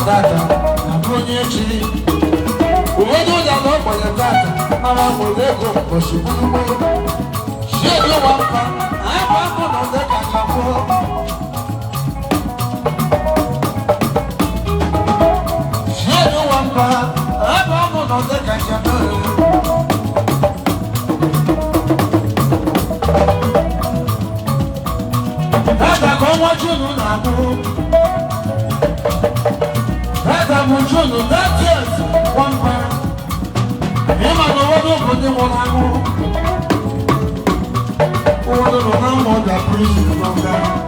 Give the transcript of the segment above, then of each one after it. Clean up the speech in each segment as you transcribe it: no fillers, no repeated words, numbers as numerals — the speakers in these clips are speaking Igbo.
Data, I'm going to mara moleko oshibumo shedo wampa aba kono de kakafo shedo wampa aba kono de kakafo aba kono junu na bu aba mu junu that is wampa ema no wodo kono wona mu wodo no na mo da prison from that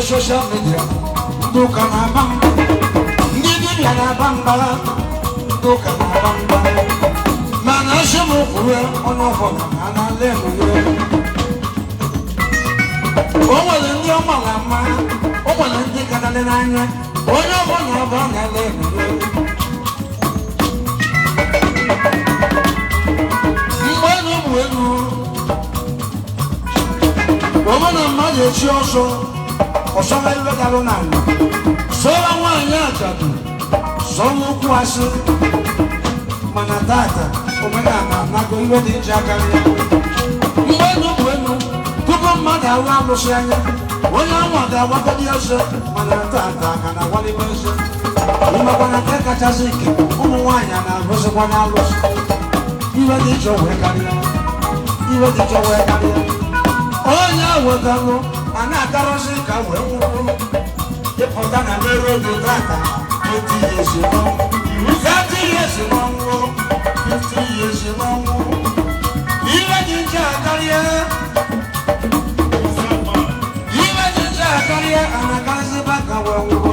Social media, do canabang, Nidi Yanabamba, do canabamba, Manashamu, Onohona, and Aleluya. Over the new Malama, over the Canadana, Onohona, and Aleluya. Woman of Mother, she also. Osama iwe kalona sola wanya tatu somo kwase mana tata omenala nago iwe dị iche akarịa mgbe enu bụ enu tupu mmadụ ahụ alụsị anya onye anwa ga-agbakọdị eze mana tata ka na-agwalime eze ịmakwana nke kachasị ike ụmụ nwaanyị na-agụzikwa n'alụsị iwe dị iche wee karịa iwe dị iche wee karịa onye wetalụ a na-akarọzi ka wee nwụrụ ịpụta na mere oge tata 20 years n'ọnwụ 30 years n'ọnwụ 50 years n'ọnwụ iwe dị iche akarịa iwe dị iche akarịa a na-akarịziba ka wee nwụrụ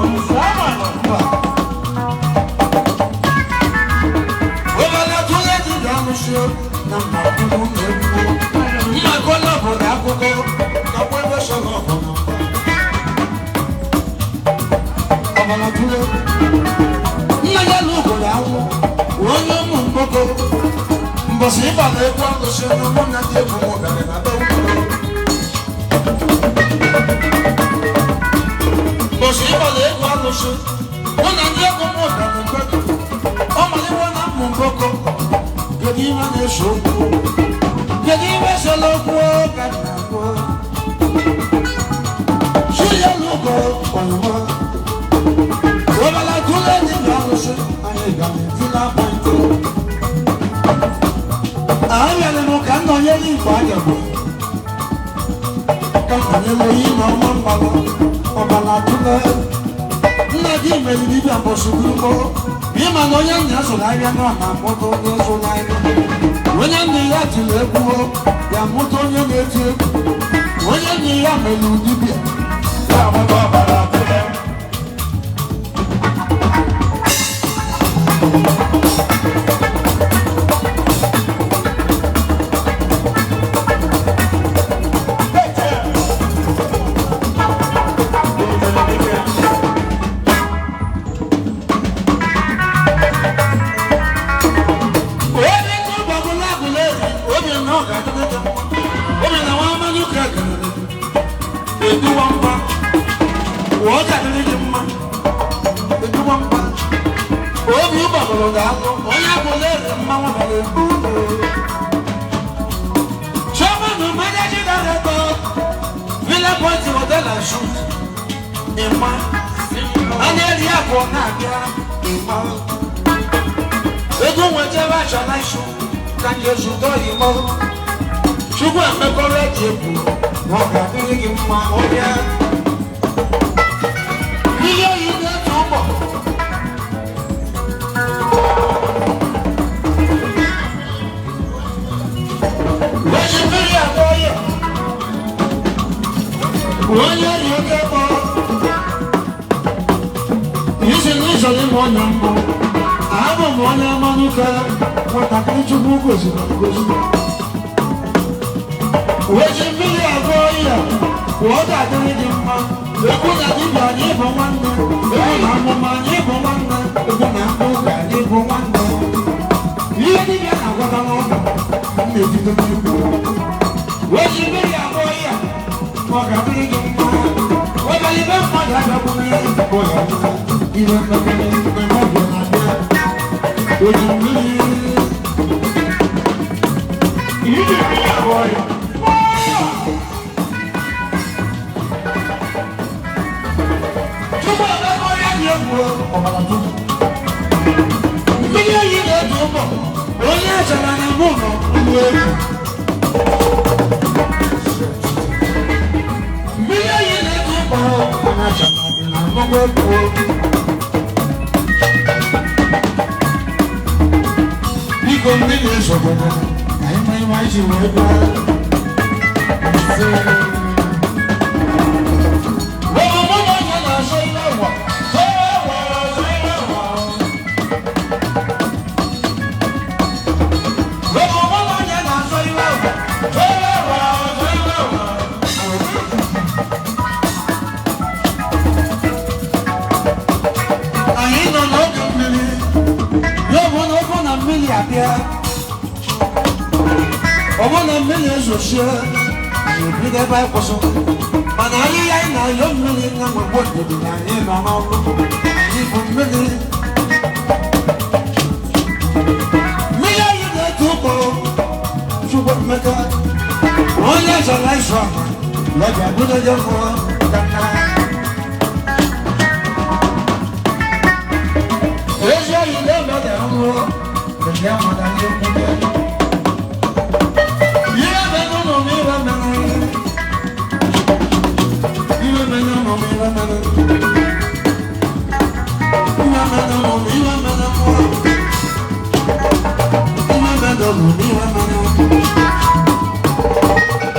obere tụle dị ga-alụsi na mma ọkụkụ na-egbu maka onye obodo akụkọ ka kwebe sọrọ ọbụla ọbara tụle nna ya na obodo ahụ onye ụmụ mgboko mbọsị ịba na egwu alụsị na mụ na ndị egwu mụbere na be ụkwụrụ mbọsị ịba na egwu alụsị mụ na ndị egwu mụbere mgboko ọ maliwo na mmụ mgboko kedu ihe na-eso okwu kedu ihe solo okwu ka na-agwọ suya n'ụkọ ọnụma ọbala tụle dị ga-alụsị anyị ga-eti n'apọntị ahịarị m ka nna onye n'igbo agagbo ka nkanyere oyi na ọma mgbalụ ọbala tụle nna gị meriri ibia mbọsụgburugbọ ịma na onye nna ya zụrụ ahịa nọ na mụta onye zụrụ ahịa onye nna ya tiri egwu ya mụta onye na-eti egwu onye nna ya mere dibịa ya mụta ọbara tụle Chukwu emekọrọ eji ebu na ọ ga-adịrị gị mma onye ihe oyi na-etu ụgbọ eji mmiri agba ọya onye ri oke kpọ isi n'ụzọ dị ma ọnya mbụ abụ m onye mmanụ ka nwatakịrị Chukwu goziri agozi weji mmiri agụ ọhịa ka ọ ga-adịrị gị mma ekwu na dibịa anyị bụ nwanne ekwu na amụma anyị bụ nwanne ekwu na mkpụ ụka anyị bụ nwanne ihe dibịa na-agwata n'ọba m na-ebido n'ikwu weji mmiri agụ ọhịa ka ọ ga-adịrị gị mma webalibe mmadụ agakwunye bụ ya ihe mmekere mgbe mmadụ na-abịa weji mmiri agụ ọhịa mmiri oyi na-edu ụgbọ onye achara na mụ nọ ụlọ egwu mmiri oyi na-edu ụgbọ onye achara na mụ egwu biko mmiri esogbere ka ịma ịma iji wee bịa ọbụna mmiri ezochie na-ebido ebe anyị kwụsị mana ahịhịa anyị na-ayọ mmiri na mgbe ndidi na anyị nọ n'ọrụ anyị bụ mmiri tupo chupa meka oya jalaisha la jabuda jambo kana eja ile bada amro kenya madani mbe ira beno no mira mena ira beno no mira mena ira beno no mira mena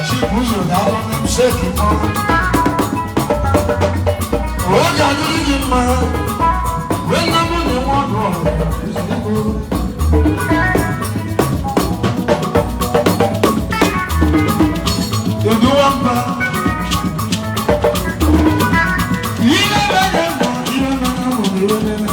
she puts you down on them shaking man. What I do in man when I'm on the one wrong is you do one bad. You never know, you never know.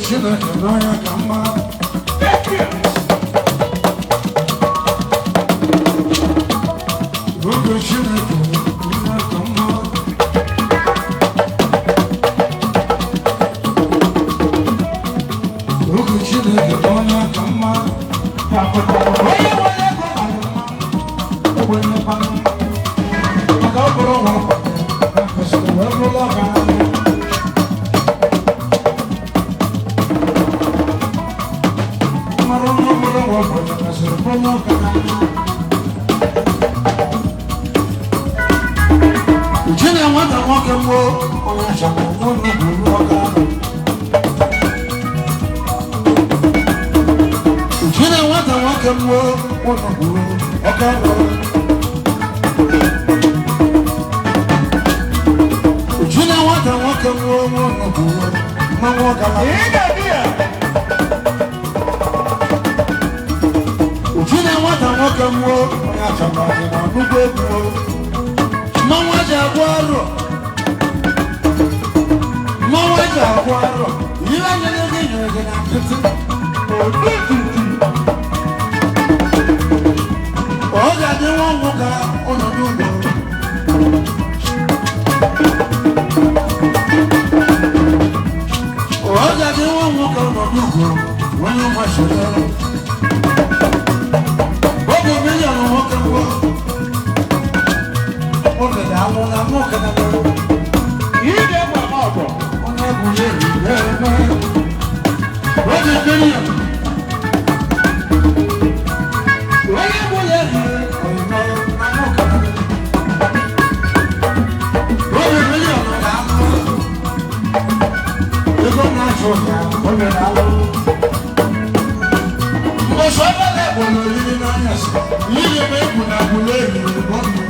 Chineke n'anya ka mma. Oge Chineke n'anya ka mma. Oge Chineke n'anya ka mma. Onye nwere ego mara mma, ogbenye kwanụ. Maka ọ bụrụ nwa na kwesịrị wee bụrụ ọgaranya. Uchine nwata nwoke mbụ onye achọrọ n'ụlọ bụrụ ọga. Uchine nwata nwoke mbụ ụlọ bụrụ ọga. Uchine nwata nwoke mbụ ụlọ bụrụ mmanwụ ọga. Uchine nwata nwoke mbụ onye achọrọ n'ụgbọ egwu. Mama Jaguaro, Mama Jaguaro, you are the living in a kitchen. Oh, that you won't walk out on a new door. Oh, that you won't walk out on a new door when you must have. What a million walking world. Àwọn amọ̀kànnà lọ. Yìí dé bàbá ọ̀bọ̀. Wọ́n yẹ kó lè rí bẹ́ẹ̀ bẹ́ẹ̀. Wọ́n ti bílíọ̀nù. Wọ́n yẹ kó lè rí ọ̀nà amọ̀kànnà lọ. Wọ́n ti bílíọ̀nù là ń lọ. Ẹgbẹ́ náà sọ ìyá ọ̀bẹ náà lọ. Mo sọ bẹ́ẹ̀ bọ̀ lórí nínú ayẹ̀sẹ̀. Yìí lè bẹ́ẹ̀ kùnà kó lè rí ìbọn mi.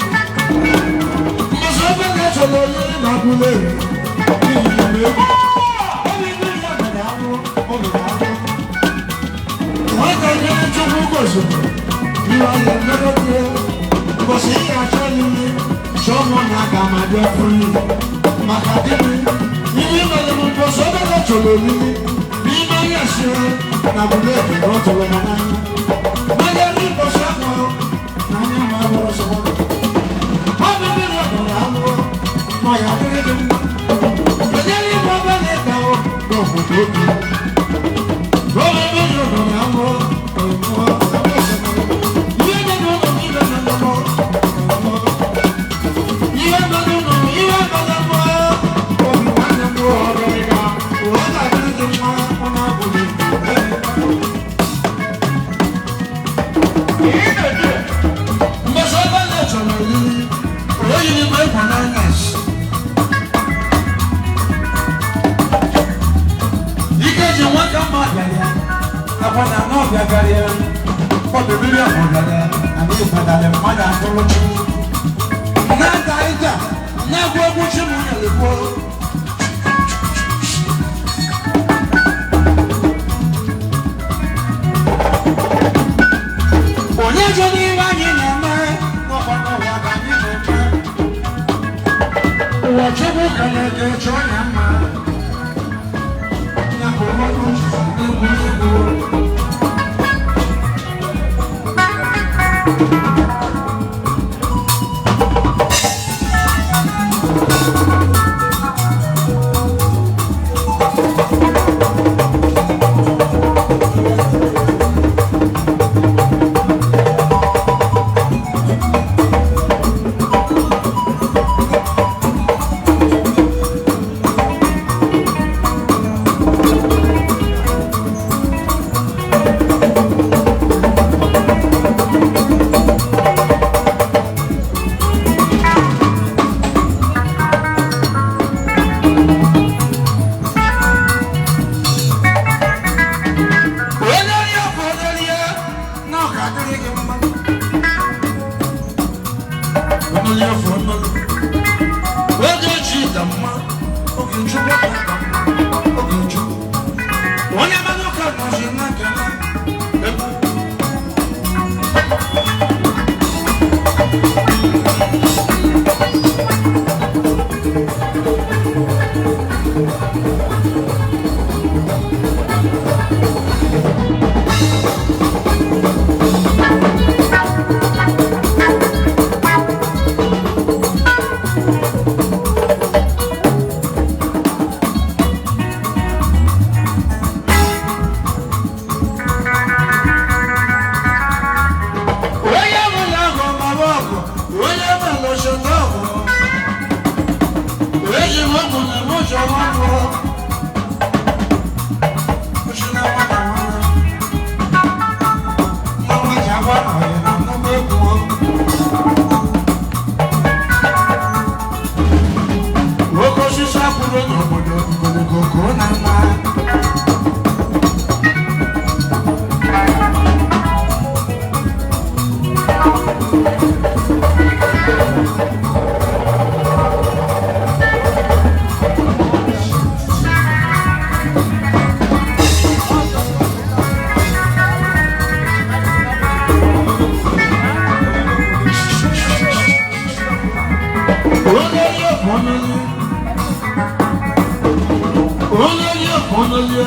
onolie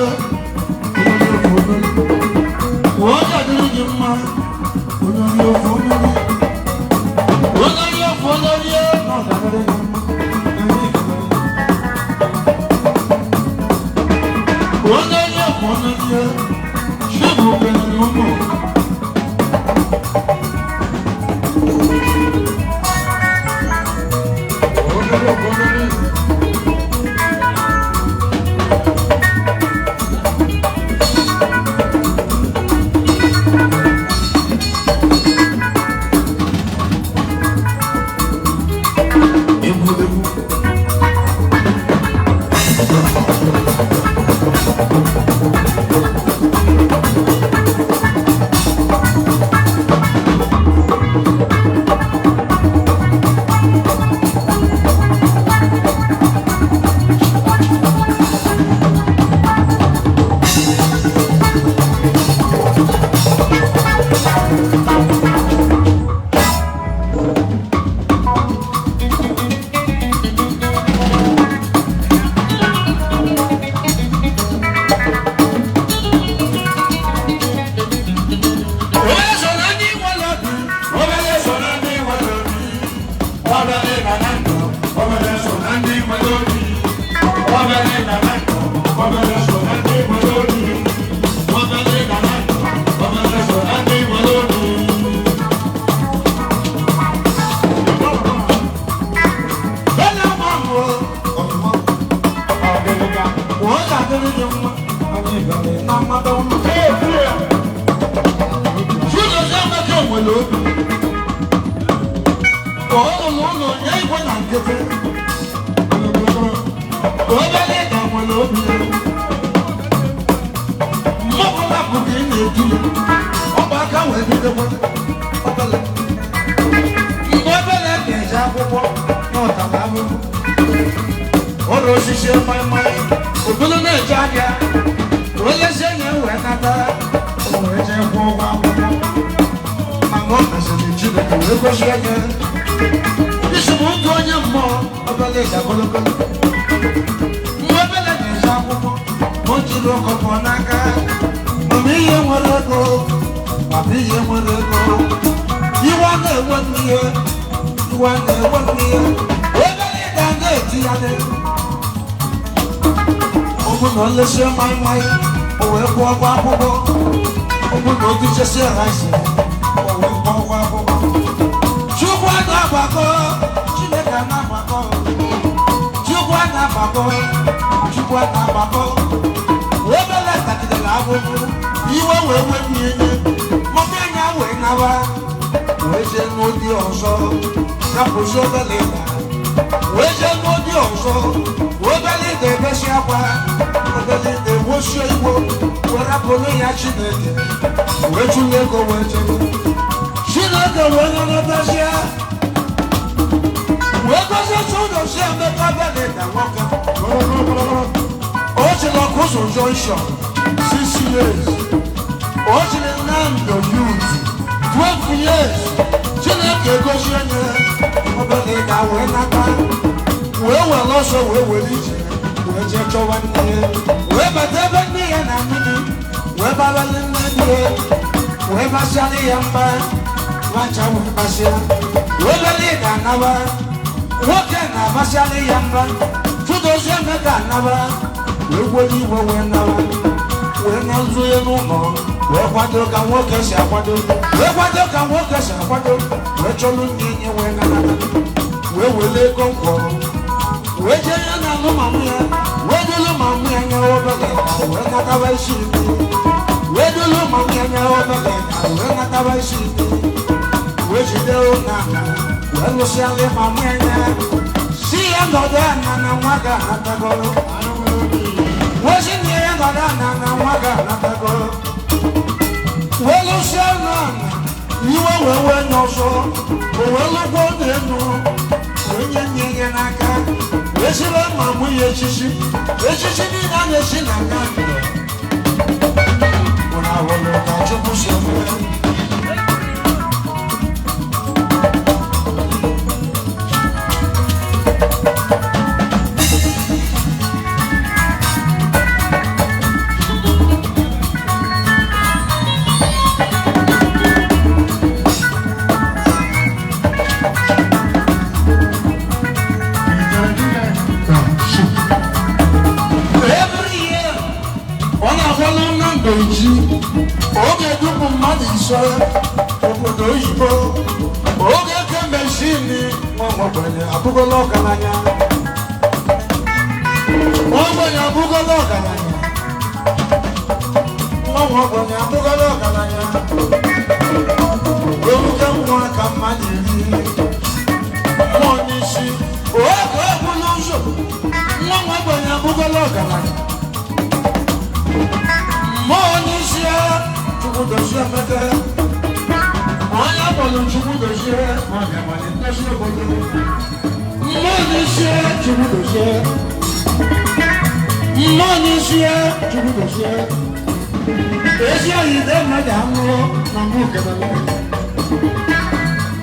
oja diri ji mma onolie onolie no dadere ji mma onolie shibu benu mo Beiji oge dum mmadụ ise obodo oyibo oge kemgbe shini nwaogbenye abụgola ọgaranya nwaogbenye abụgola ọgaranya nwaogbenye abụgola ọgaranya oge nwa ka mmadụ iri mmụọ n'isi oge ebulu ụzọ nwaogbenye abụgola ọgaranya Monisia, Chukudosia Mete, Maya Bolu Chukudosia, Maya Manitasia Bolu, Monisia, Chukudosia, Asia Ida Madamo, Namuka,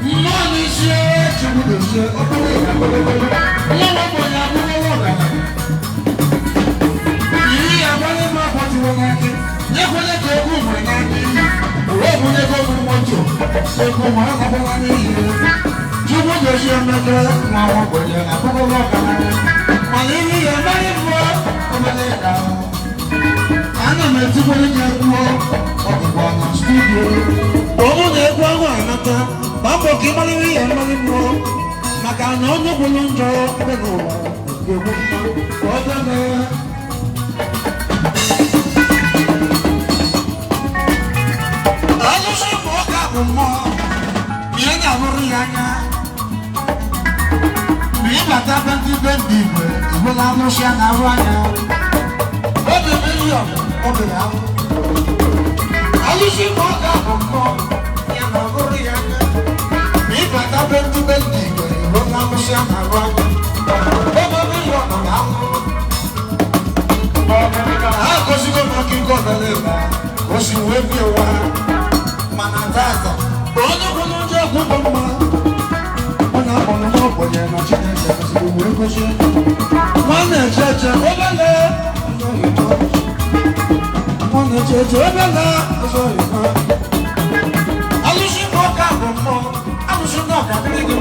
Monisia, Chukudosia, Nekwele ko ku mo na ni o mo ne ko mo mojo e ko mo ka bo ni ile ju mo je se meke mo won ko je na ko ko ka na ma ni ni e ma ni mo o me le ka ana me ti mo ni je mo o ko na studio o mo ne ko wa na ta ba mo ki ma ni e ma ni mo maka na onye ko lo njo be no ke mo o da me Bata bantu bendi we, ibola no sha na wanya. Obe million, obe ya. Alishi mo ka bongo, ya na gori ya. Bata bantu bendi we, ibola no sha na wanya. Obe million na ya. Ah, kosi ko mo ki ko belela, kosi we bi wa. Manatata, ono kono je ku bomba. Ona kono mo ko je na chine. Mwana cheche obele Mwana cheche obele Alushi moka bomo Alushi moka bigo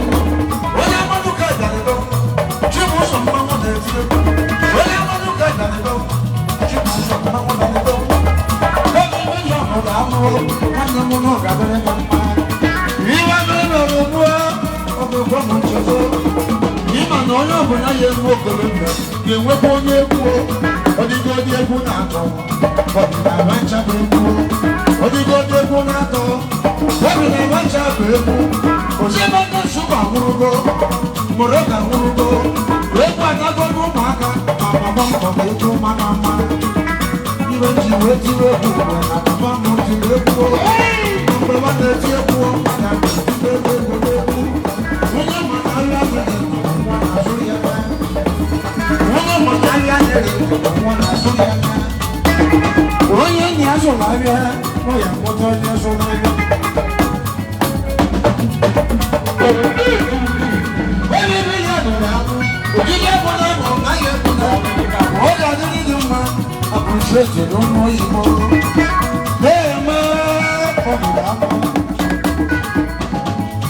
Oya manuka dalido Chimu somma mo detido Oya manuka dalido Chimu somma mo dalido Oya manuka dalido Mwana mono gabere mama Iwa bebe robuwa Ogo mo cheche Ima na onye ọbụla ya egwu okolobịa ga-enwekwa onye egwu ọdịgodị egwu na-atọ ọdịnala ncha bụ egwu ọdịgodị egwu na-atọ ọdịnala ncha bụ egwu osimiri nsụba nwụrụgo moroga nwụrụgo egwu anago n'ụmụaka ma gbagba mbọ bụ egwu mara mma iwe ji wee tiwe egwu mgbe na papa m tiri egwu mgbe nwa na-eti egwu mmadụ na-eti egwu egwu onye mana ahịa adịghị onye ni azụ na-abịa n'ọya mkpọta onye azụ na-abịa onye ebe ya dụrụ ahụ ojiji ebe na ebe ọ naghị ebu na ọ ga-adịrị dị mma abụchi ejere ụmụ oyibo na-eme obodo ahụ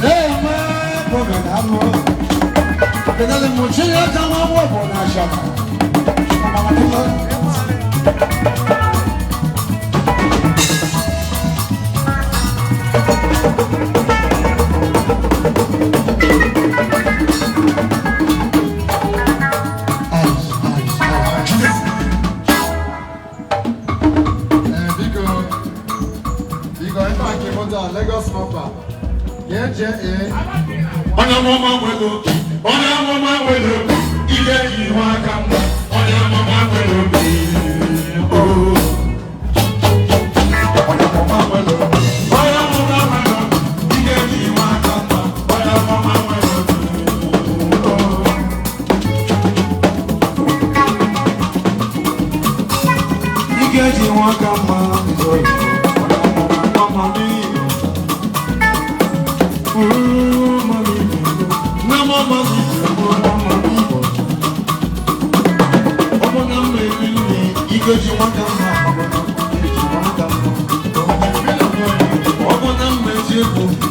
na-eme obodo ahụ kedụ mụchi ya ka nwa bụ ọbụ na ashaka Lagos Mapa. Yeah, Onye amụma nwere obi, onye amụma nwere obi, ike ji nwa aka mgba, onye amụma nwere obi. Onye amụma nwere obi, onye amụma nwere obi, ike ji nwa aka mgba, onye amụma nwere obi. Ike ji nwa aka mgba, onye amụma nwere obi.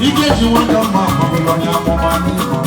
Ikeji nwata mma ọbụla onye amụma n'ime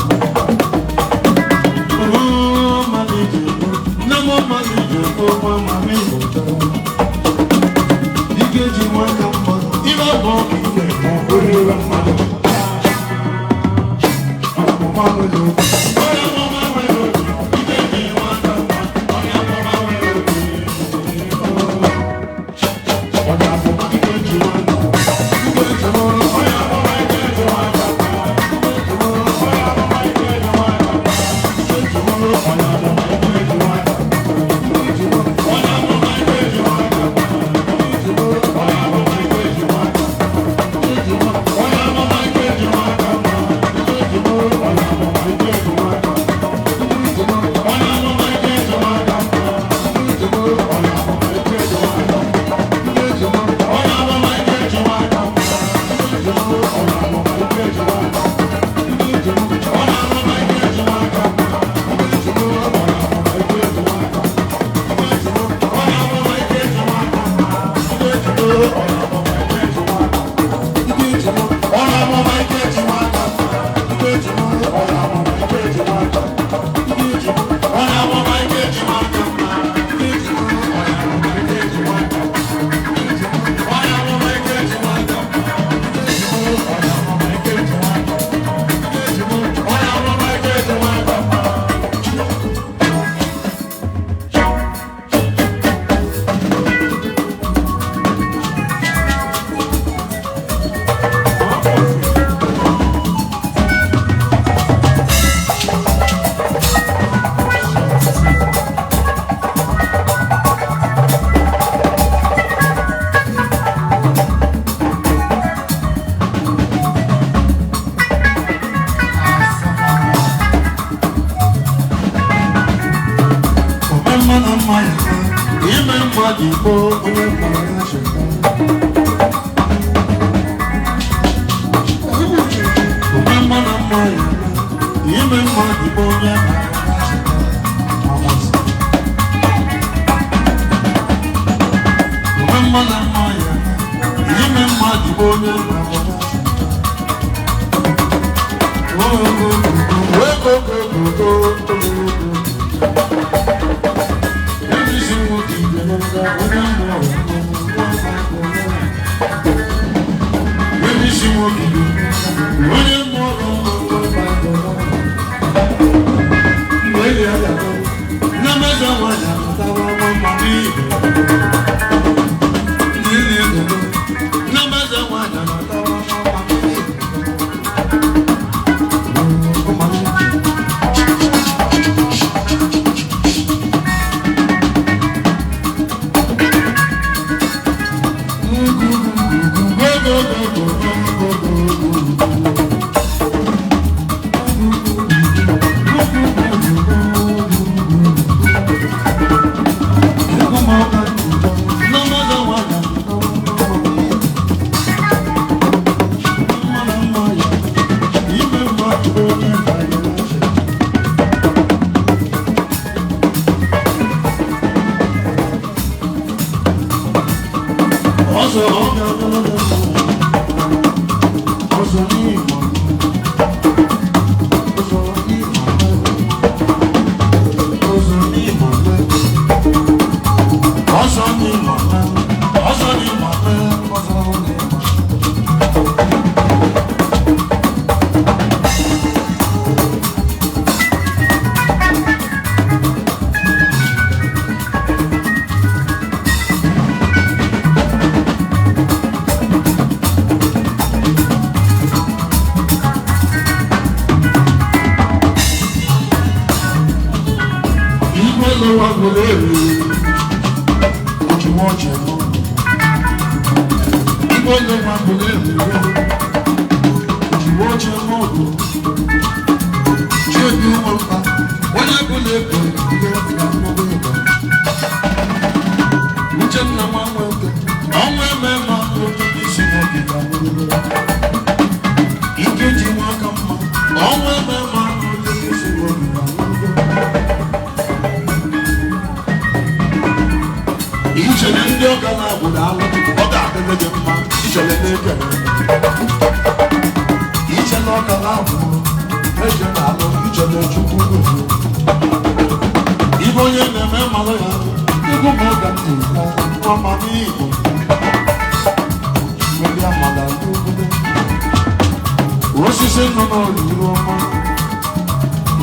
osisi nọ n'ọrụ iru ọma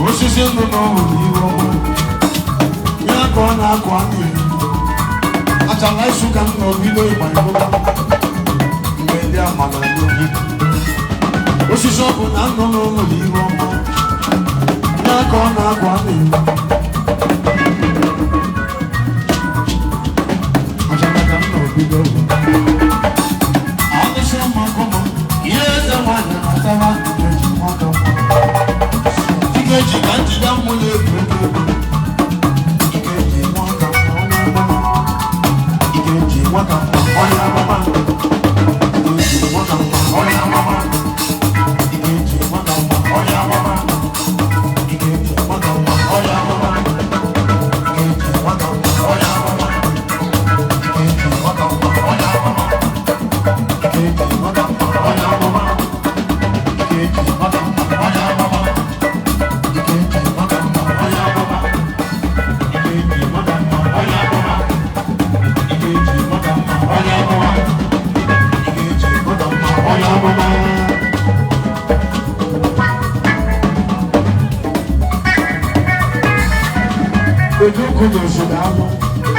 osisi nọ n'ọrụ iru ọma ya ka ọ na-akụ anyị achala isu ka m nọ bido ịgba ịgụba mgbe ndị amala n'obi osisi ọ bụ na nọ n'ọrụ iru ọma ya ka ọ na-akụ anyị achala ka m nọ bido alụsị ọma kọma ihe eze nwanyị na-atara eji nwata Ikeji ka njide mmụ na-ebu Ikeji nwata onye amama Ikeji nwata onye amama Ikeji nwata onye amama Ikeji nwata onye amama Ikeji nwata onye amama Ikeji nwata onye amama Ikeji nwata onye amama Ikeji nwata onye amama Ikeji nwata onye amama Ojú kúrò òṣèlú àwọn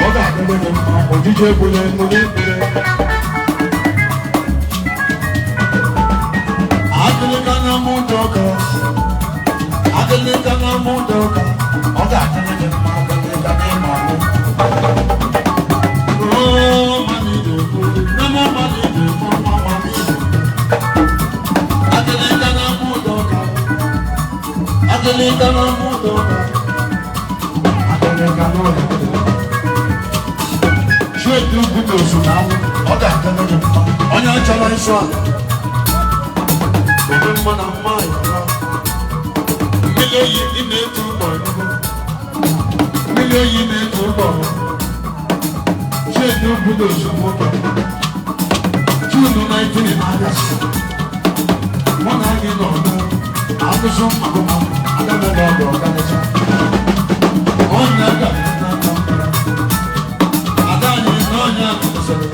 ọ̀gá àgbẹ̀lẹ̀ òjíjẹ́ ìgbòlẹ̀ ìmúlẹ̀ ìpìlẹ̀. Adịlịka na mụ dọka, adịlịka na mụ dọka, ọ̀gá àgbẹ̀lẹ̀ mma adịlịka na ịma ọmụ. Oo, mmadụ na-ekwu, na mụ mmadụ na-ekwu nwa mmadụ ibe. Adịlịka na mụ dọka, adịlịka na mụ dọka. Ṣé ìdúgbò tó sùn náà ọ̀gá àtẹnudẹ mọ́? Onye achọrọ nsọ a, obi mma na mma ịkọrọ. Mmiri oyi ị na-etu ụgbọ nnukwu. Mmiri oyi na-etu ụgbọ. Ṣé ìdúgbò tó sùn nwoke? June 19 na-abịa sị. Mụ na anyị nọ n'akụsụ agụma agaghị ọdụ ọganicha. Onye aga ada anyị n'ọnya agụsịrị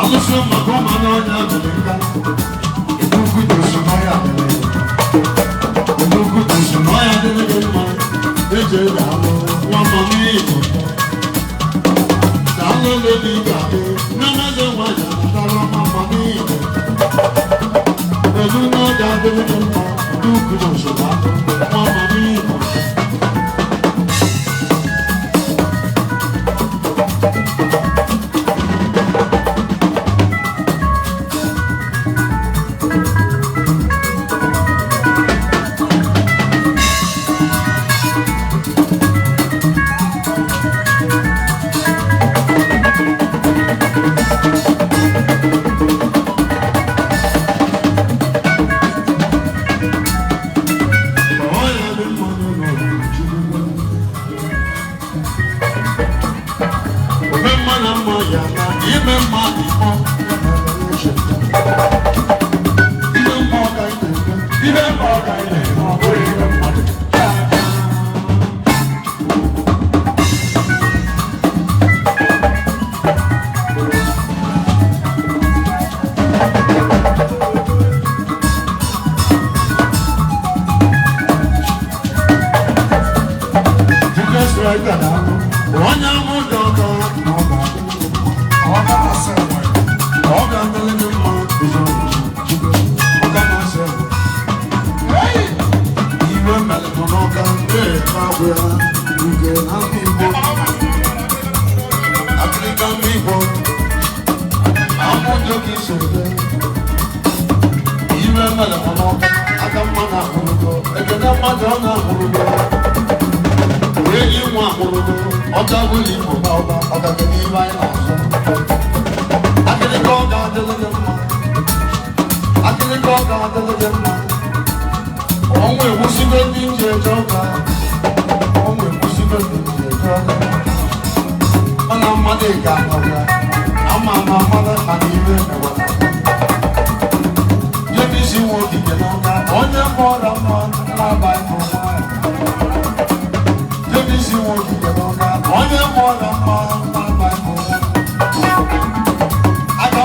alụsị maka ụma n'ọnya agụrị nka edugwu dosi n'ọya adịrị edugwu dosi n'ọya adịrị gị mma eji ebe alụ nwa mama igbo na alụlụ dị ga-adị n'amaghị nwanyị anatara ọma mama igbo edu n'ọja adịrị gị mma edugwu dosi n'alụ nwa mama igbo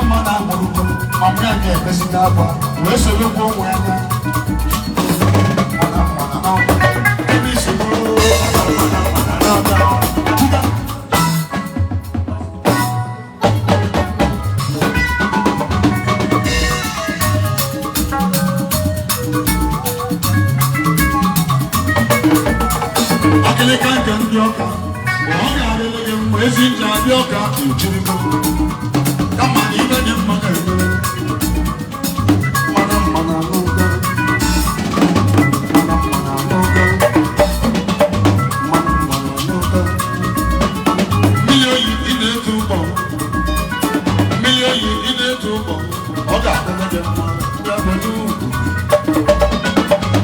Mama, I can't Ọmalịka nke ndị ọka bụ ọ ga-adịrị gị mma ezi nje adị ọka ejiri m kama na ibe dị mma ga-emere mana mma na n'ụga mana mma na n'ụga mana mma na n'ụga mmiri oyi ị na-etu ụgbọ mmiri oyi ị na-etu ụgbọ ọ ga-adịrị gị mma bịa bụ n'ugwu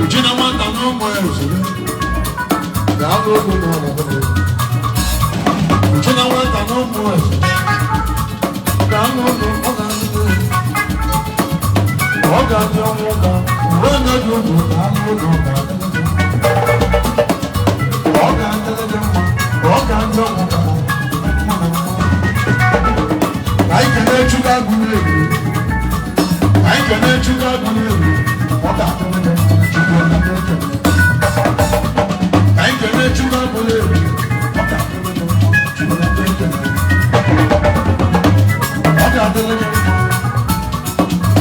uji na nwata na ụmụ ya ozuru China went on no more. Down on the Ogan, when I do, I can let you go. I can let you go. What happened? I can let you go.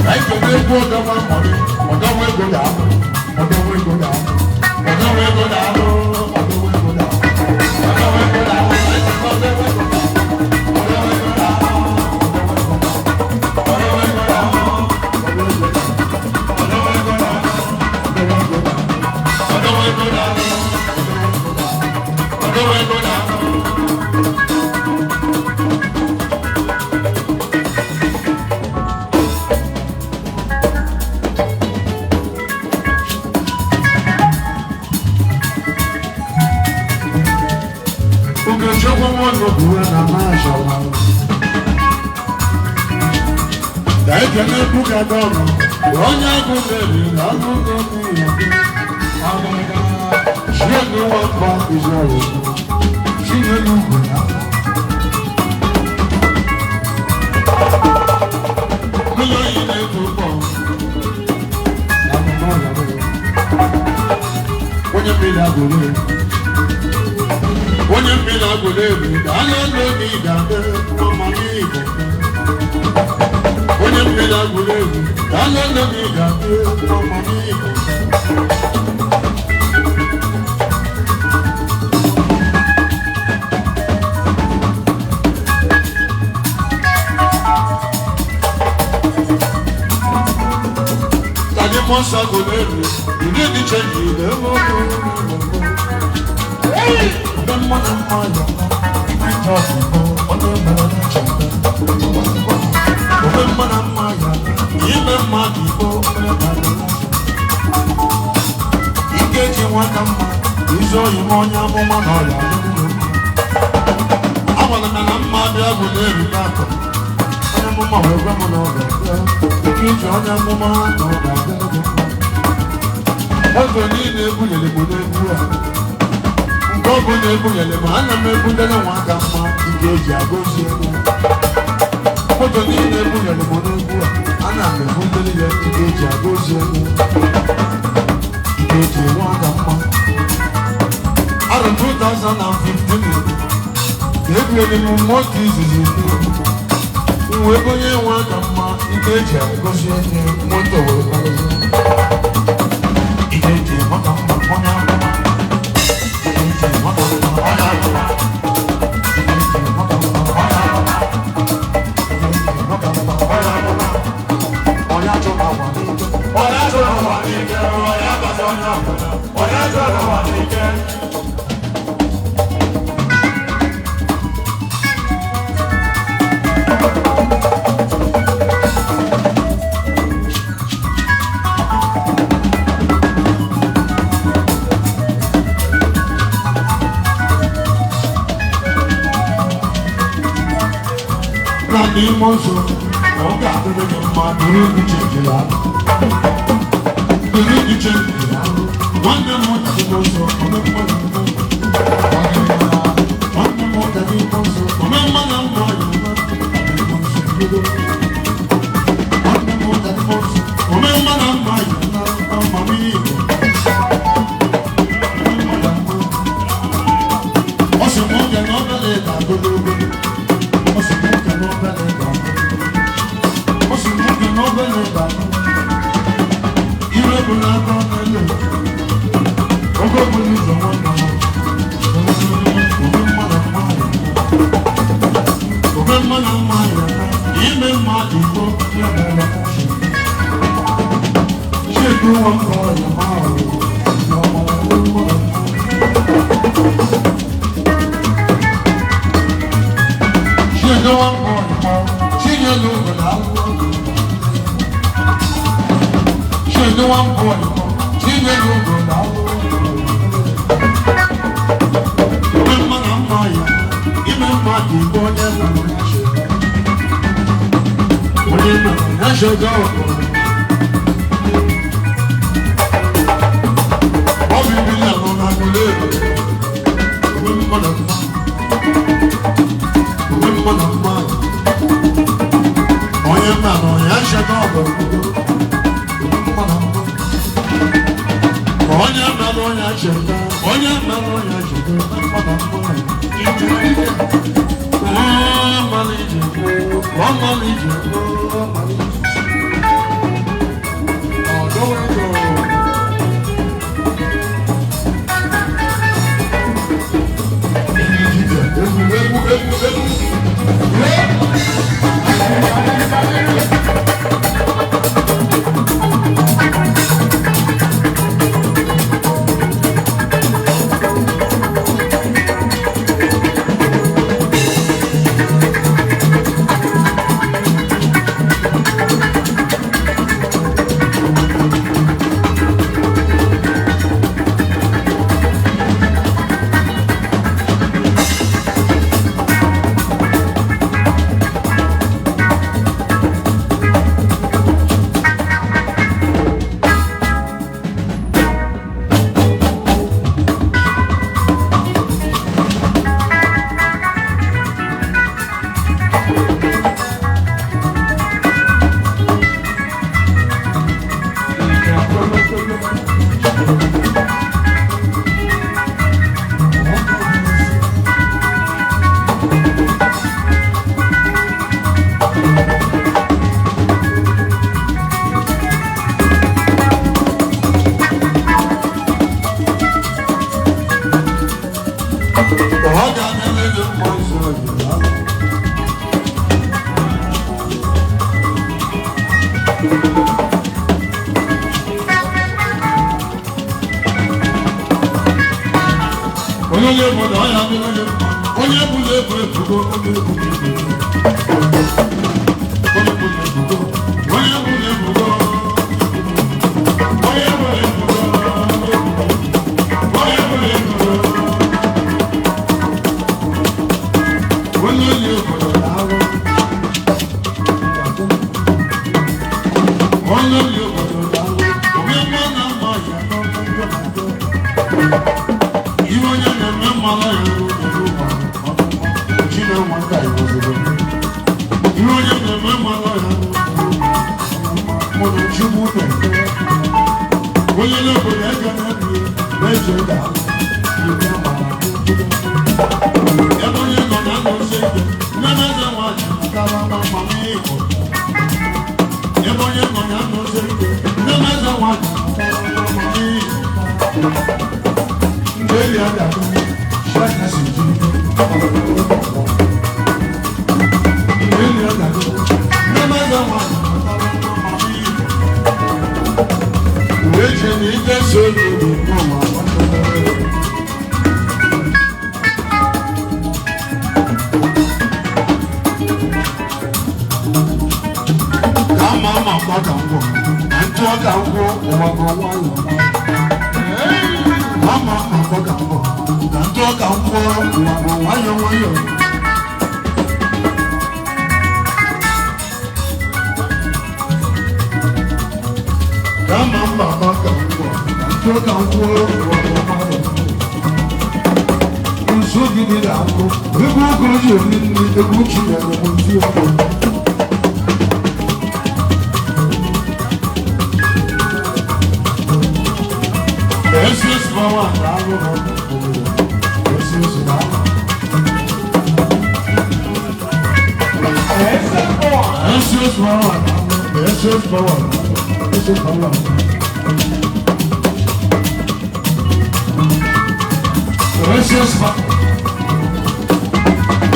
I can make more than one money, or don't we go down, or don't we go down, or don't we go down, or don't we go down, or don't we go down, or don't we go down, or don't we go down, or don't we go down, or don't we go down, or don't we go down, or don't we go down, or don't we go down. I can look at them. One year ago, she had no one back Israel. She had no one. When you feel like when you feel like I don't need that. When you feel like I don't need that. Once I go there, you need to change it. The man and my I talk on the man and my even my people. You get you one of my, you saw you on your woman. I want to know my dad with every battle. I'm a woman over there. You join your woman over there. Ọgbọ̀n ní ilé ebúlé lè mọ̀ lẹ́gbú à. Ngọ́gbọ̀n ní ebúlé lè mọ̀, àná m ebúlé lè wọ́n aka mma ike eji agózi ego. Ọgbọ̀n ní ilé ebúlé lè mọ̀ lẹ́gbú à, àná m ebúlé lè ike eji agózi ego. Ike eji wọ́n aka mma. Arọ 2015 ebúlé lè mọ̀ mọ́tò izizi ego. Uwe onye wọ́n aka mma ike eji agózi ego mọ́tò wee kpalịzi. Mozo, no got the my beauty change. Beauty change. One more than the mozo, one more than the mozo,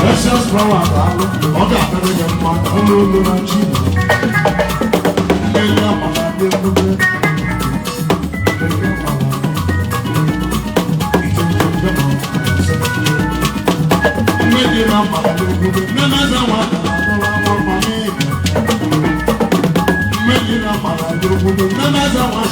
Precious flower daalụ ọ ga-adịrị gị mma ụlọ olu na chi mmeri amara dị ebube mmeri amara dị ebube mmemeze nwa mmeri amara dị ebube mmemeze nwa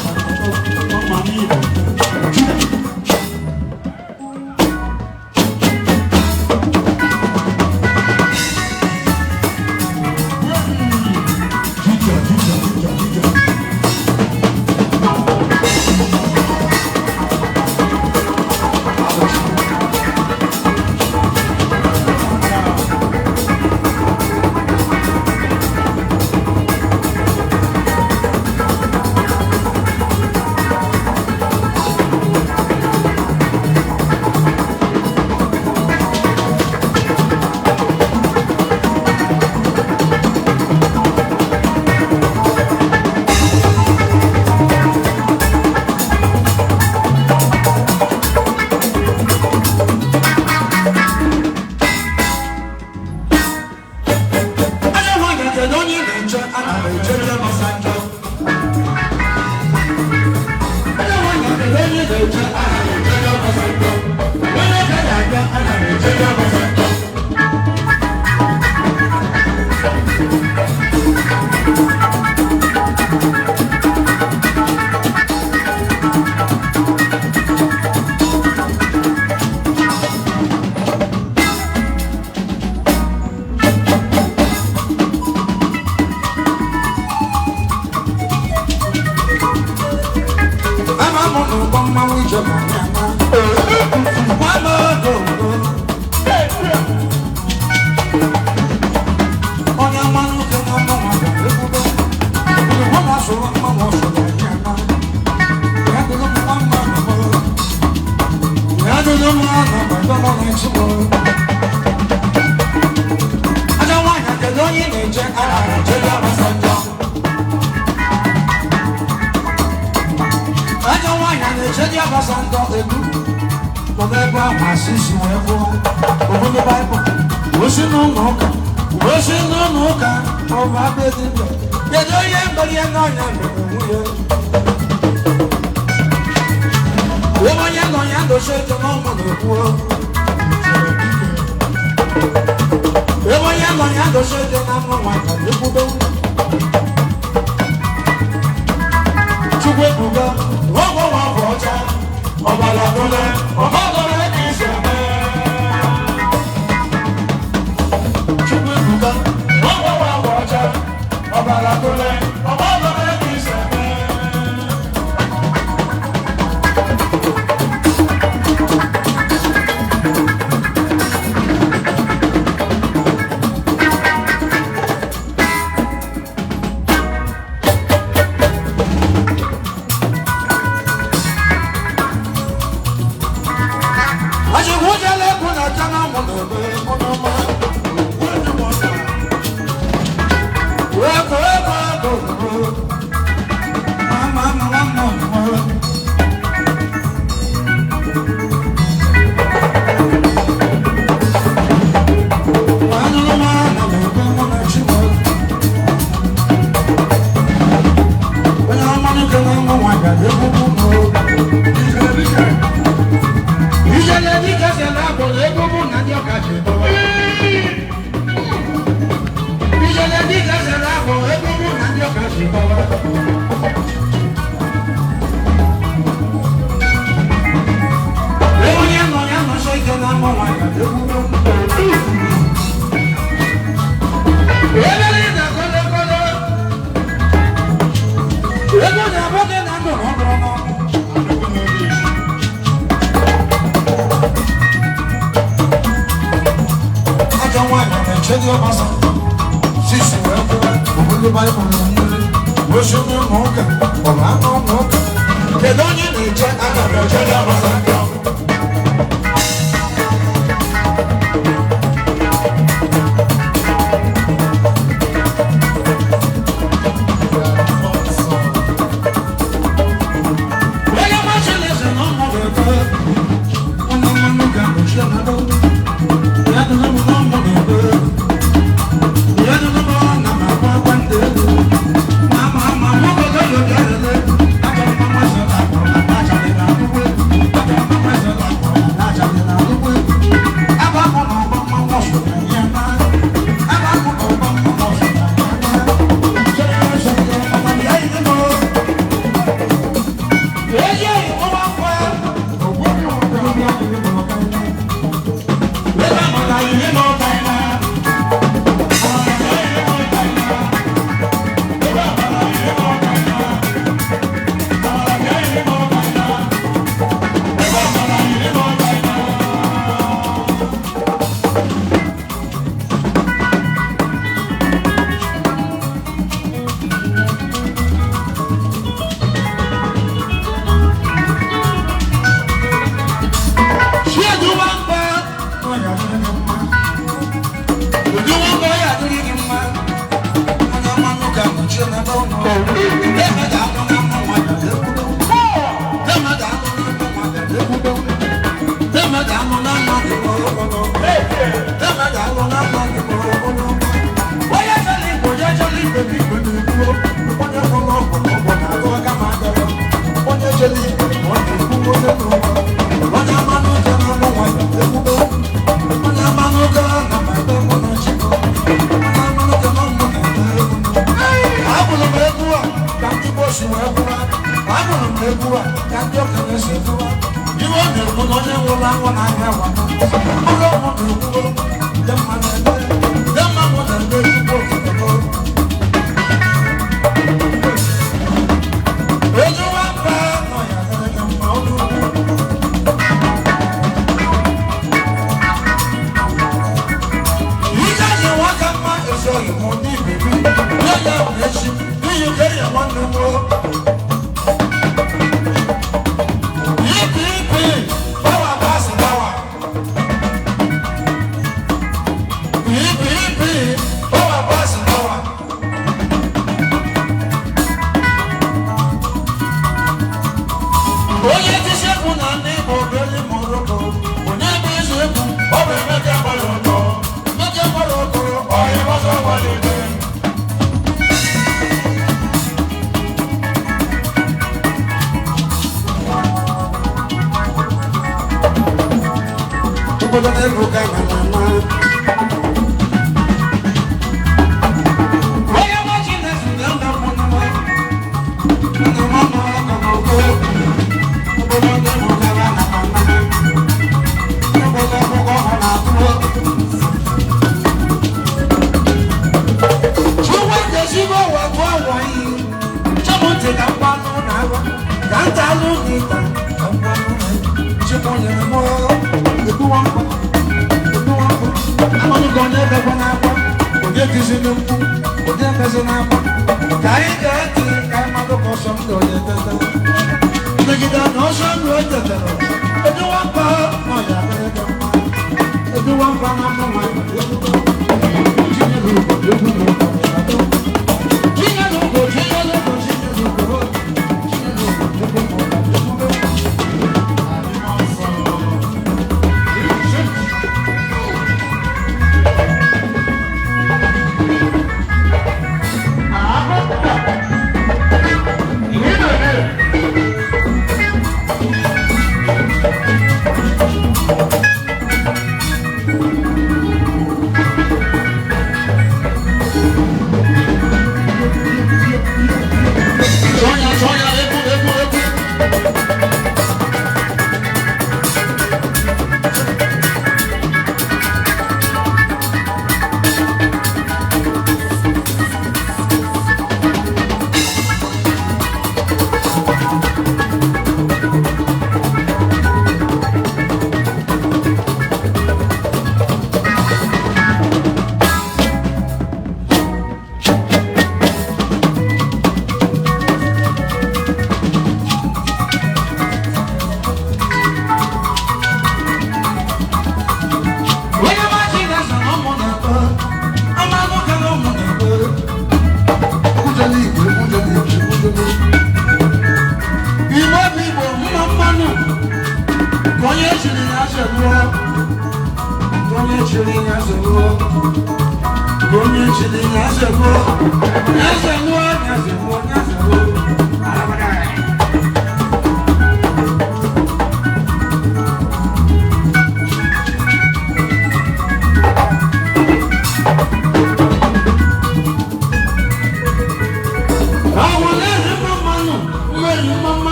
I'm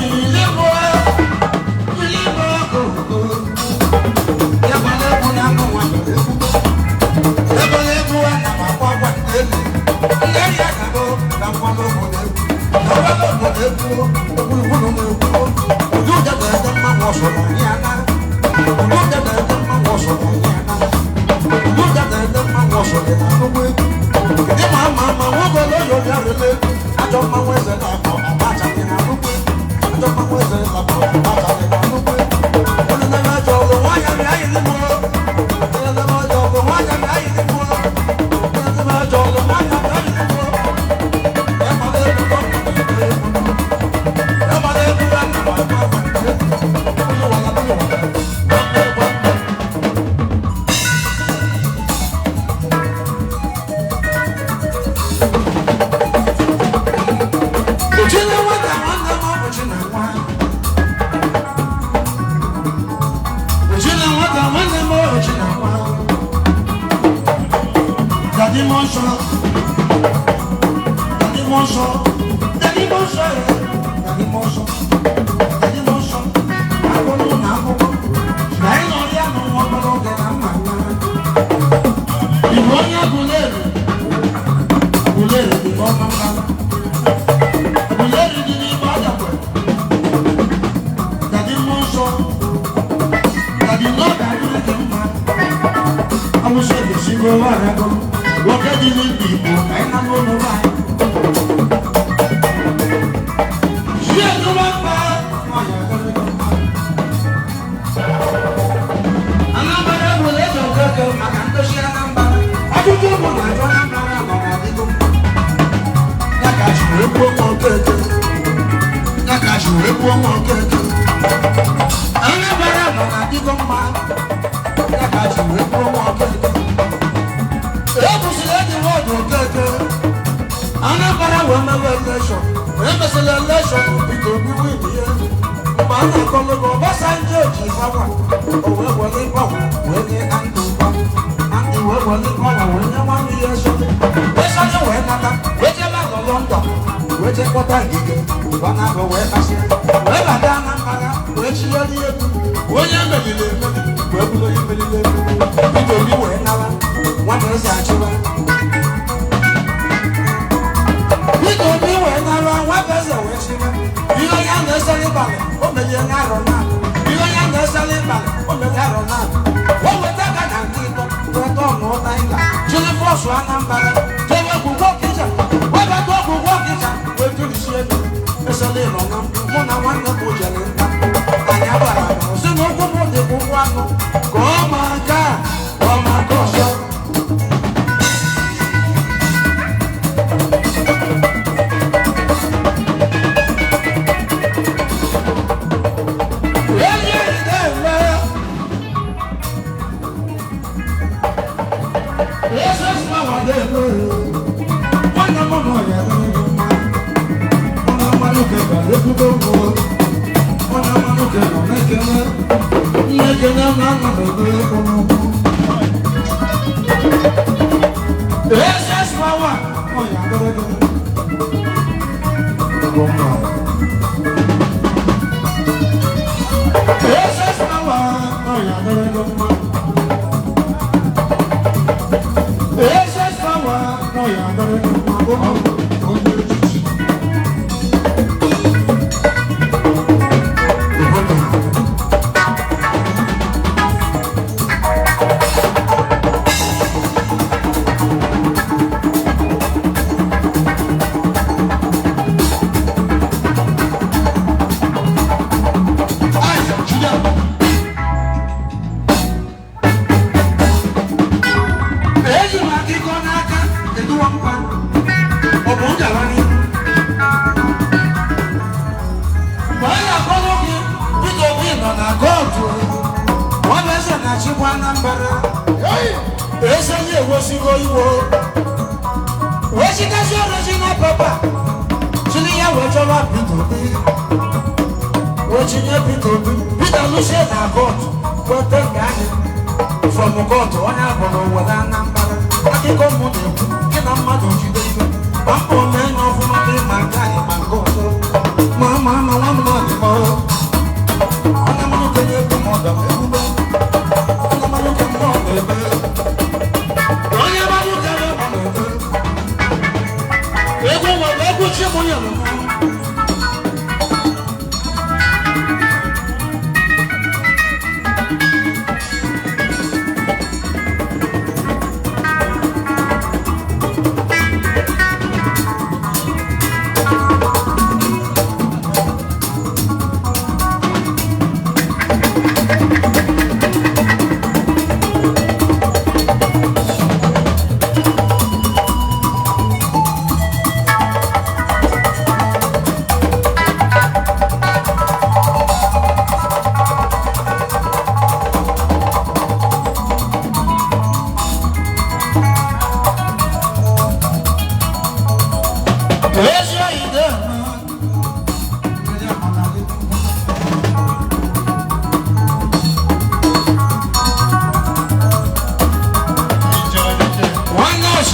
Ilé mọ́ ẹ́.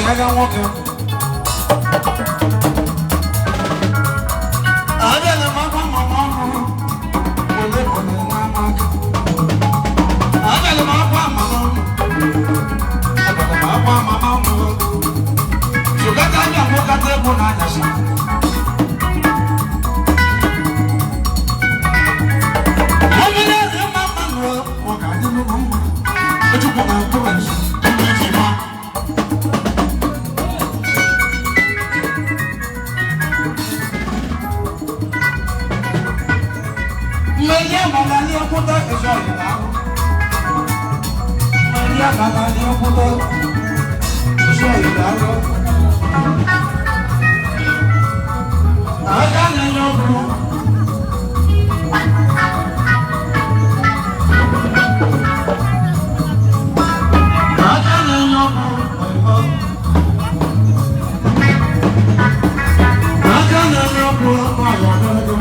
aga nwoke abịala m akwa mama ọhụrụ ole ole nwa amaka abịala m akwa mama ọhụrụ sụkata abịa nwokata egwu n'anyasị ọmịna eze mma mmanụ ọ ga-adị n'ụlọ mma ejikwa na mkpụrụ nsọ Maria Magdalena puta que já era. Maria Magdalena puta que já era. Aga na yoku. Aga na yoku. Aga na yoku.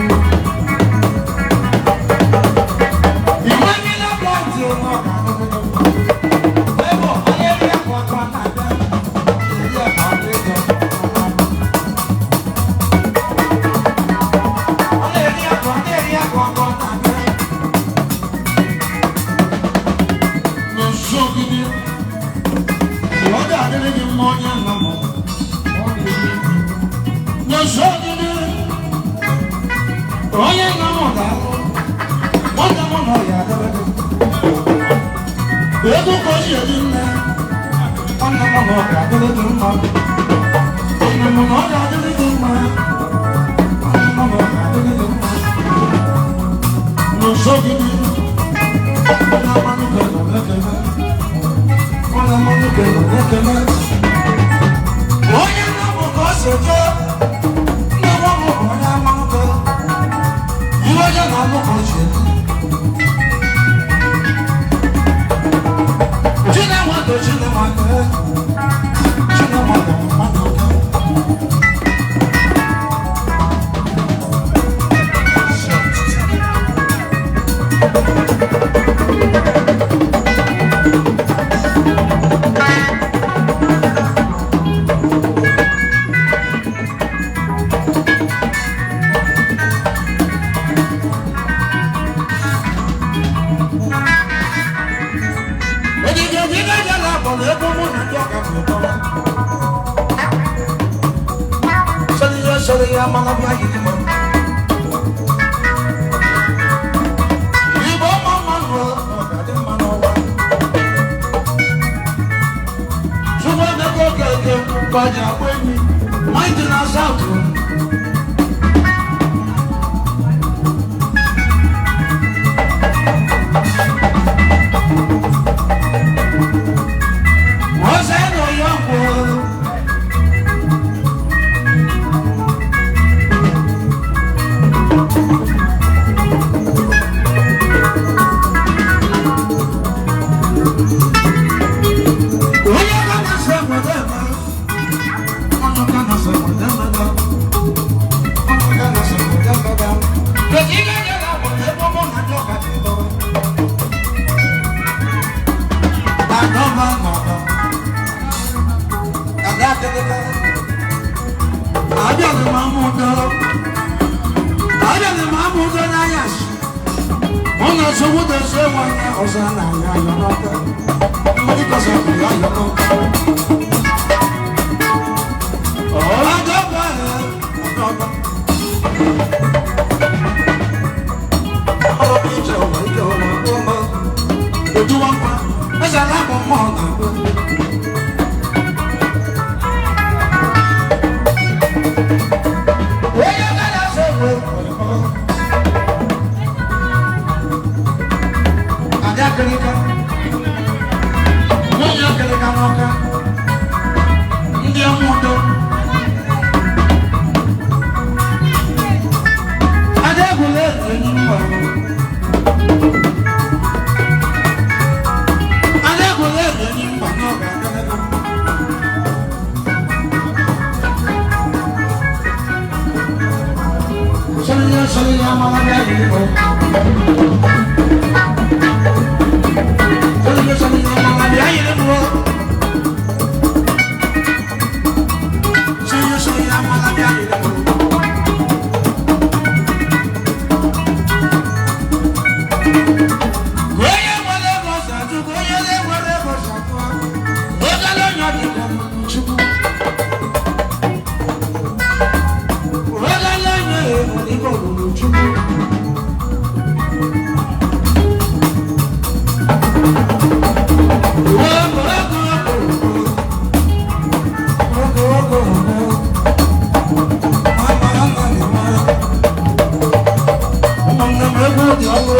Ego di ọlụ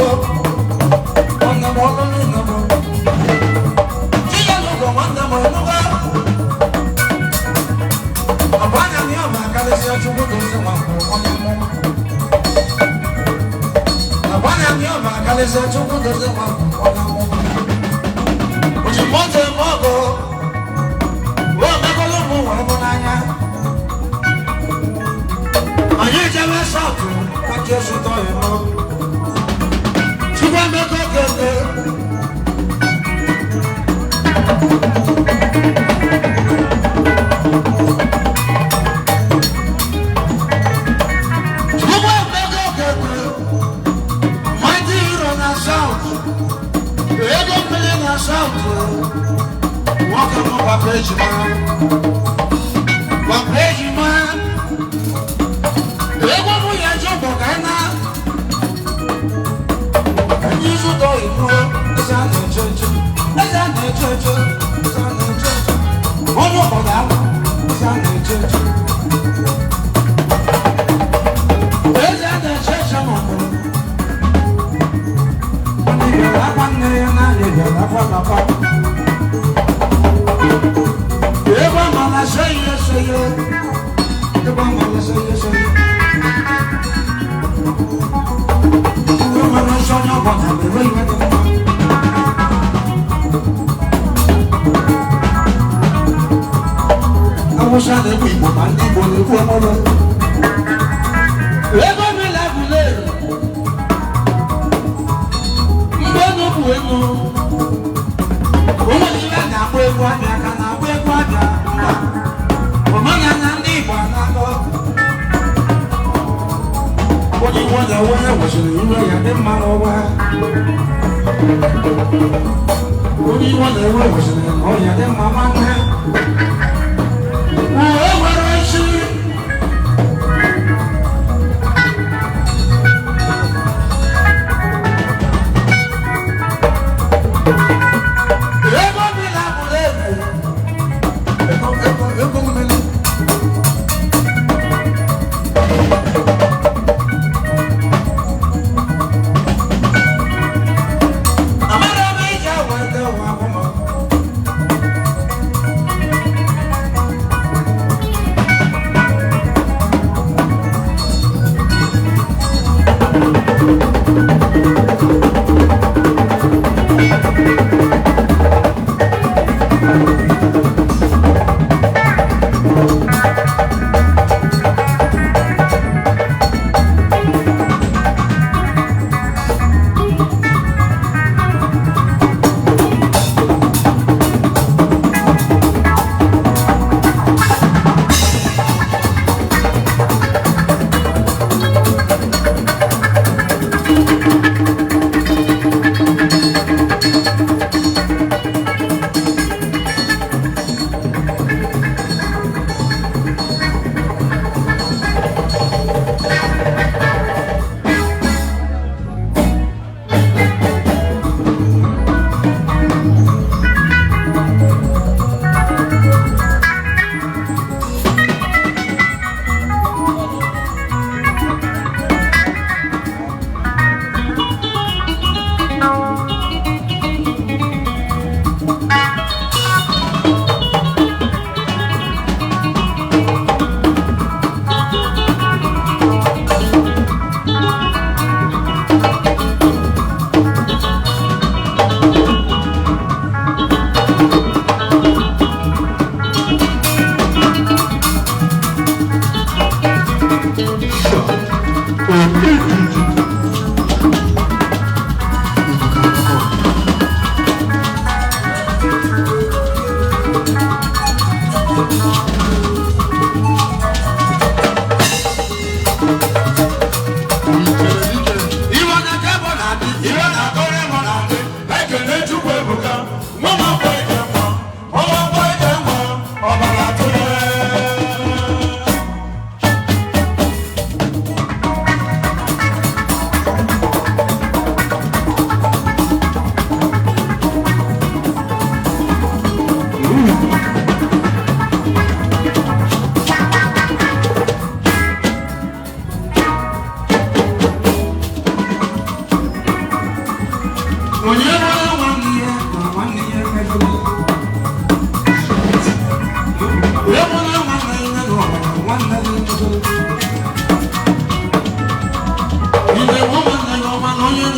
ọnụ m ọlụ n'ịnọ m Chinyere ụgwọ nwanne m enuga Ọbanya na ya ma akarịsị Chukwu dozie nwa onye mmụọ Ọbanya na ya ma akarịsị Chukwu dozie nwa onye mmụọ Ojimote m ọgụ o mekọlụ m nwere m n'anya Anyị jebe sọtụ ka Jesu tọ ya n'ọ Chukwu emeka okeke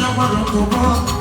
Thank you.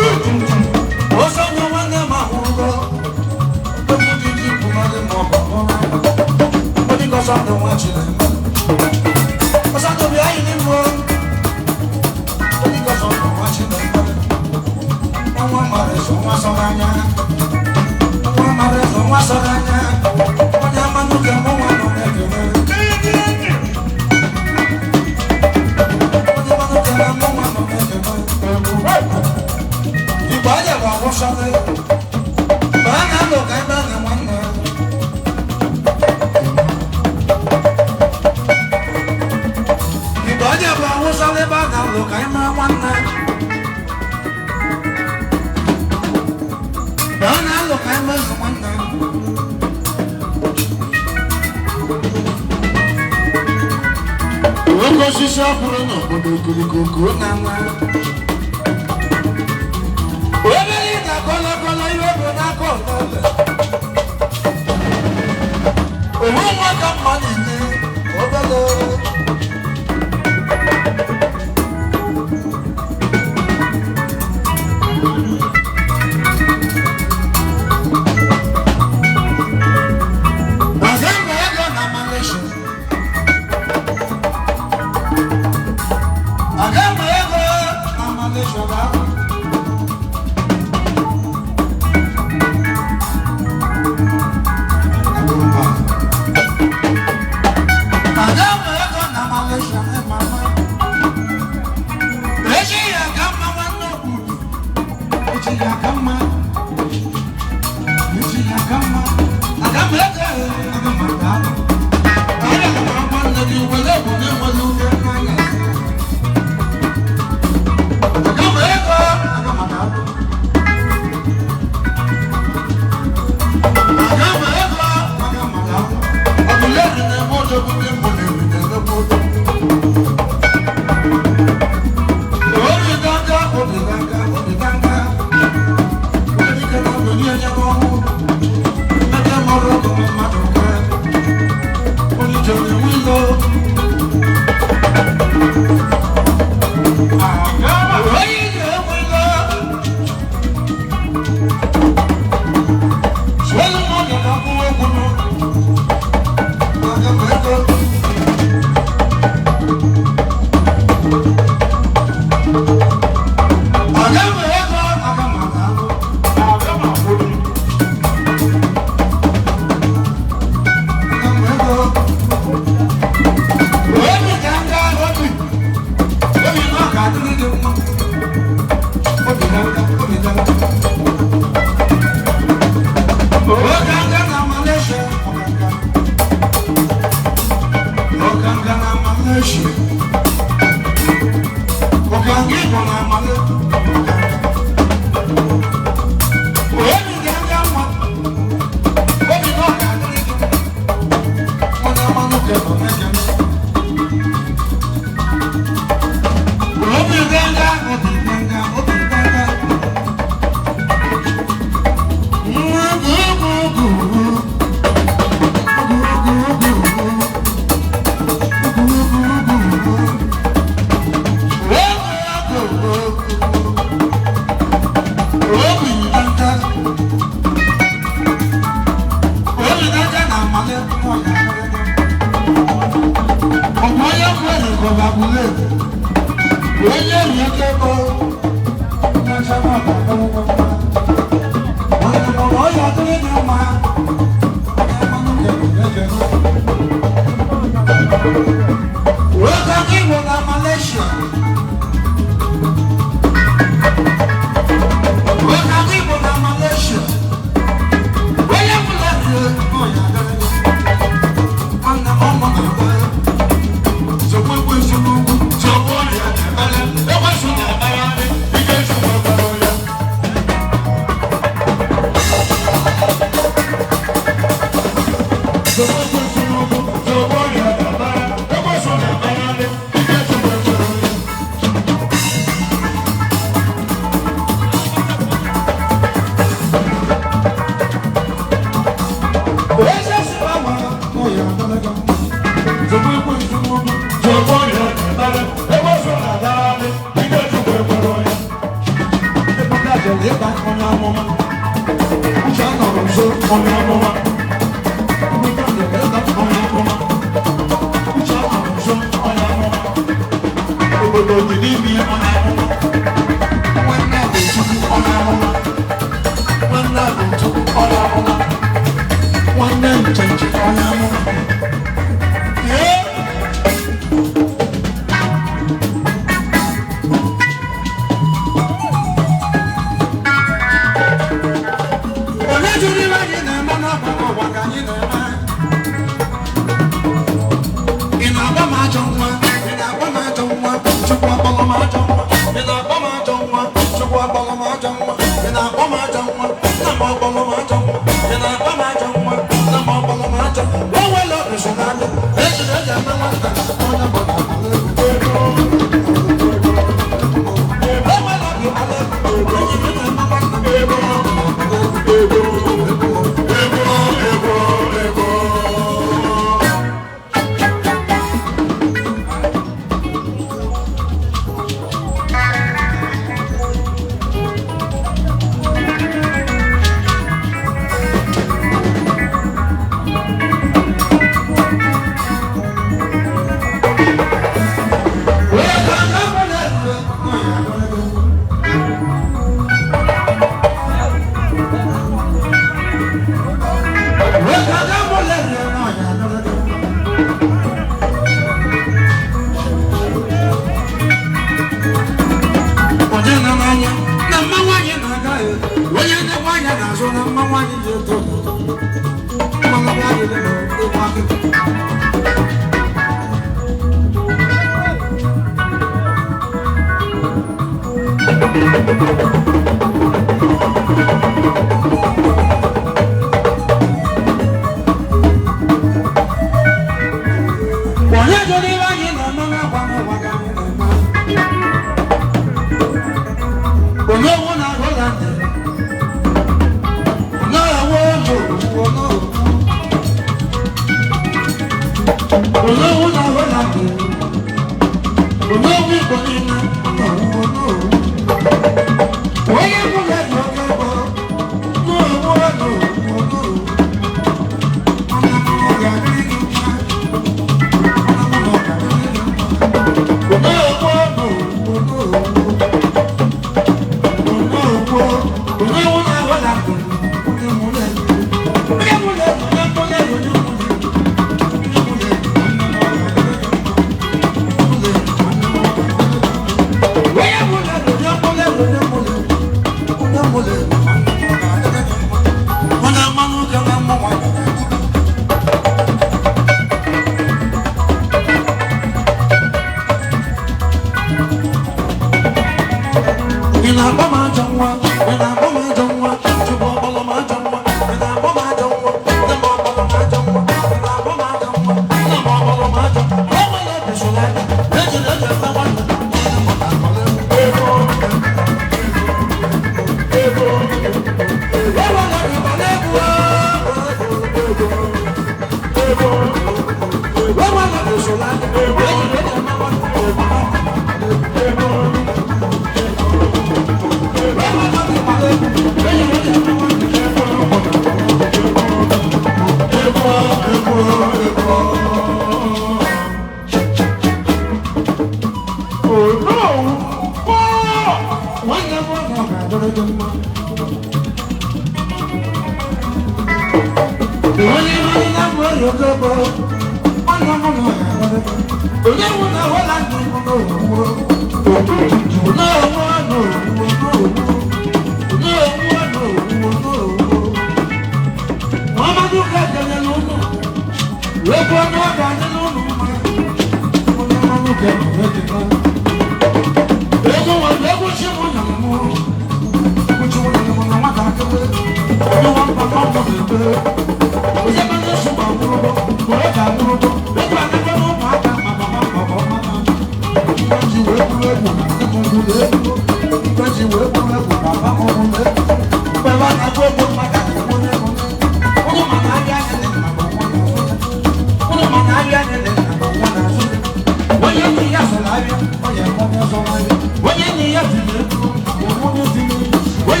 When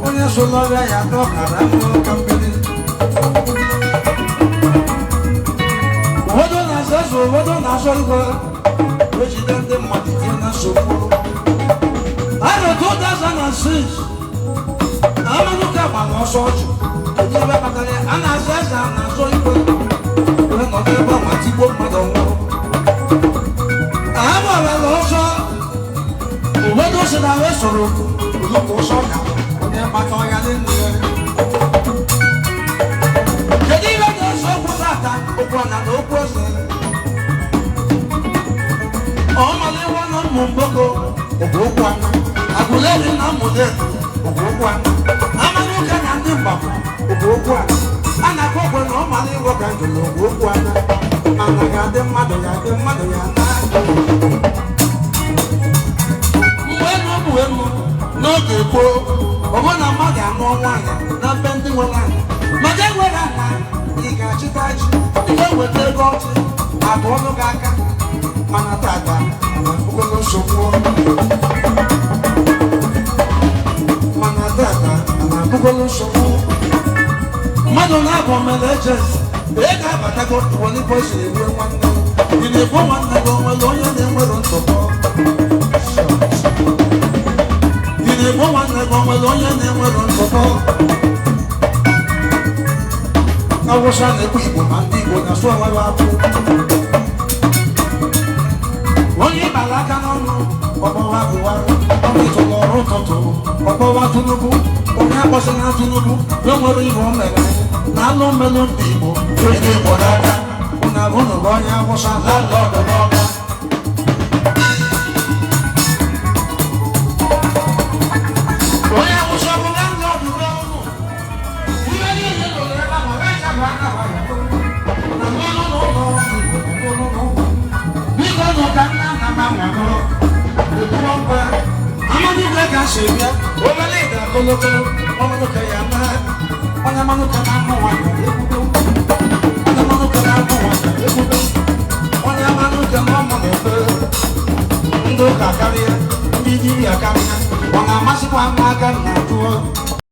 Onye solo ya no caramba, Obodo na-azọ eze, obodo na-azọ igwe, ejide ndị mmadụ tinye na nsogbu. Arọ 2006, Amanuka gbara ọsọ ọchụ, kedu ebe kpatara ya? A na-azọ eze, a na-azọ igwe, wee nọdụ ebe ọma tigbuo mmadụ ọnwụrụ. A gbara ọsọ, obodo si na wee soro olùkọ́ ọsọ ọ̀gá, onye mkpata ọya n'elu ya. Kedu ihe ga-eso okwu tata, okwu ọna na okwu ose? Ọmaliwa na ụmụ mgboko, bụ okwu ana. Agụleri na mmụde, bụ okwu ana. Amanuka na ndị mgbapụ, bụ okwu ana. A na-akọ okwe na ọmaliwa ka njụlụ, bụ okwu ana. Mana ga-adị mmadụ ya adị mmadụ ya na. Mgbe enu n'oge gboo, ọbụ na mmadụ anụ nwaanyị na mbe ndị nwere anya. Maka enwere anya, ị ga-achịta ji, ị ga-eweta ego ọchị, abụ ọnụ gị aka. Mana tata, okporo nsogbu. Mana tata, okporo nsogbu. Mmadụ na-abụ mere ejenti, ị ga-abatago iwelipo siri ewe nwanne. Ị na-ekwu nwanne gị onwere onye na-enwere ntụpọ. Ị na-ekwu nwanne gị onwere onye na-enwere ntụpọ. Awụsa na-ekwu Igbo ma ndị Igbo na-asụ onwere abụ. Onye ịbara aka n'ọnụ, ọkpọwa Buhari, onye ịtụrụ ọrụ ụtụtụ, ọkpọwa Tinubu, onye akpọsị na Tinubu, na nwere ihe o mere na alụ mmelụ ndị Igbo, onye Igbo n'aka, ụnụ abụnụ bụ onye Awụsa landlọdụ n'ọka. Onye Awụsa bụ landlọdụ n'ọnụ, ihe niile lụrụ ebe ahụ, ọ gaghị abụ aka ha ya. Na mmanụ n'ụlọ biko nụ ka nna nna m anwagoro ekwuo mkpa Amanuka ga-asị bịa obere ịda ogologo Amanuka ya na onye Amanuka na-amụ nwanyị ekwudo onye Amanuka na-amụ nwanyị ekwudo onye Amanuka na ọmụ na-efe ndị ụka karịa ndị dibịa karịa ọ na-amasịkwa mma aka na-atụọ